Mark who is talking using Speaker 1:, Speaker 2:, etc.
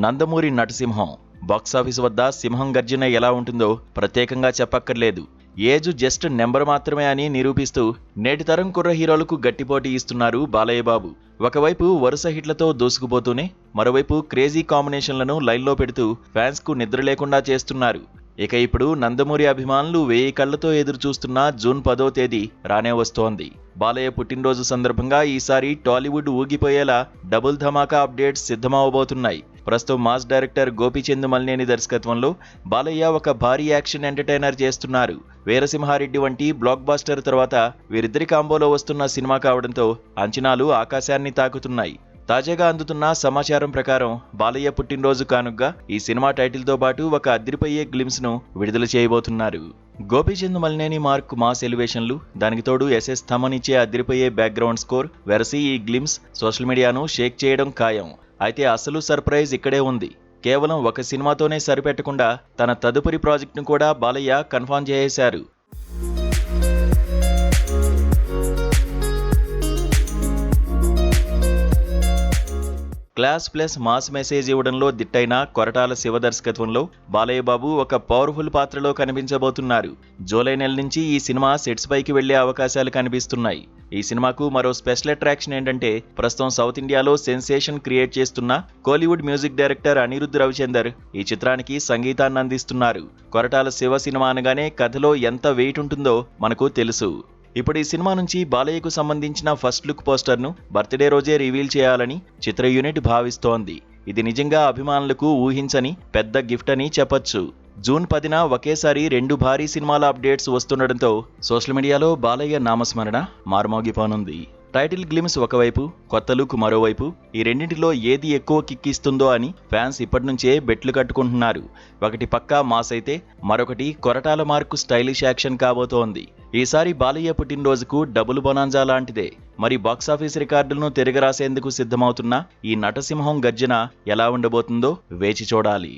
Speaker 1: Nandamuri నటసింహం box office వద్ద సింహం గర్జన ఎలా ఉంటుందో ప్రత్యేకంగా చెప్పక్కర్లేదు. ఏజ్ జస్ట్ నెంబర్ మాత్రమే అని నిరూపిస్తూ నేటి తరం కుర్ర హీరోలకు గట్టిపోటీ ఇస్తున్నారు బాలయ్య బాబు. ఒకవైపు వరుస హిట్లతో దూసుకుపోతూనే మరోవైపు క్రేజీ కాంబినేషన్లను లైన్లో పెడుతూ ఫ్యాన్స్ కు నిద్ర లేకుండా చేస్తున్నారు. ఇక ఇప్పుడు నందమూరి అభిమానులు 1000 కళ్లతో ఎదురు చూస్తున్న జూన్ 10వ తేదీ రానే వస్తోంది. బాలయ్య పుట్టినరోజు సందర్భంగా ఈసారి టాలీవుడ్ ఊగిపోయేలా డబుల్ ధమాకా అప్డేట్స్ సిద్ధమవబోతున్నాయి. ప్రస్తుతం మాస్ డైరెక్టర్ గోపీచంద్ మలినేని దర్శకత్వంలో బాలయ్య ఒక భారీ యాక్షన్ ఎంటర్టైనర్ చేస్తున్నారు. వీరసింహారెడ్డి వంటి బ్లాక్ బాస్టర్ తర్వాత వీరిద్దరి కాంబోలో వస్తున్న సినిమా కావడంతో అంచనాలు ఆకాశాన్ని తాకుతున్నాయి. తాజాగా అందుతున్న సమాచారం ప్రకారం బాలయ్య పుట్టినరోజు కానుగ్గా ఈ సినిమా టైటిల్ తో పాటు ఒక అదిరిపోయే గ్లిమ్స్ ను విడుదల చేయబోతున్నారు. గోపీచంద్ మలినేని మార్క్ మాస్ ఎలివేషన్లు, దానికి తోడు ఎస్ఎస్ థమన్ ఇచ్చే అదిరిపోయే బ్యాక్గ్రౌండ్ స్కోర్ వెరసి ఈ గ్లిమ్స్ సోషల్ మీడియాను షేక్ చేయడం ఖాయం. అయితే అసలు సర్ప్రైజ్ ఇక్కడే ఉంది. కేవలం ఒక సినిమాతోనే సరిపెట్టకుండా తన తదుపరి ప్రాజెక్టును కూడా బాలయ్య కన్ఫర్మ్ చేసేశారు. క్లాస్ ప్లస్ మాస్ మెసేజ్ ఇవ్వడంలో దిట్టైన కొరటాల శివ దర్శకత్వంలో బాలయ్య బాబు ఒక పవర్ఫుల్ పాత్రలో కనిపించబోతున్నారు. జూలై నెల నుంచి ఈ సినిమా సెట్స్ పైకి వెళ్లే అవకాశాలు కనిపిస్తున్నాయి. ఈ సినిమాకు మరో స్పెషల్ అట్రాక్షన్ ఏంటంటే ప్రస్తుతం సౌత్ ఇండియాలో సెన్సేషన్ క్రియేట్ చేస్తున్న కోలీవుడ్ మ్యూజిక్ డైరెక్టర్ అనిరుద్ధ్ రవిచందర్ ఈ చిత్రానికి సంగీతాన్ని అందిస్తున్నారు. కొరటాల శివ సినిమా అనగానే కథలో ఎంత వెయిట్ ఉంటుందో మనకు తెలుసు. ఇప్పుడు ఈ సినిమా నుంచి బాలయ్యకు సంబంధించిన ఫస్ట్ లుక్ పోస్టర్ను బర్త్డే రోజే రివీల్ చేయాలని చిత్ర యూనిట్ భావిస్తోంది. ఇది నిజంగా అభిమానులకు ఊహించని పెద్ద గిఫ్ట్ అని చెప్పొచ్చు. జూన్ 10న ఒకేసారి 2 భారీ సినిమాల అప్డేట్స్ వస్తుండటంతో సోషల్ మీడియాలో బాలయ్య నామస్మరణ మారుమోగిపోనుంది. టైటిల్ గ్లిమ్స్ ఒకవైపు, కొత్త లుక్ మరోవైపు, ఈ రెండింటిలో ఏది ఎక్కువ కిక్కిస్తుందో అని ఫ్యాన్స్ ఇప్పటినుంచే బెట్లు కట్టుకుంటున్నారు. ఒకటి పక్కా మాస్ అయితే మరొకటి కొరటాల మార్కు స్టైలిష్ యాక్షన్ కాబోతోంది. ఈసారి బాలయ్య పుట్టినరోజుకు డబుల్ బొనాంజా లాంటిదే. మరి బాక్సాఫీస్ రికార్డులను తిరగరాసేందుకు సిద్ధమవుతున్న ఈ నటసింహం గర్జన ఎలా ఉండబోతుందో వేచి చూడాలి.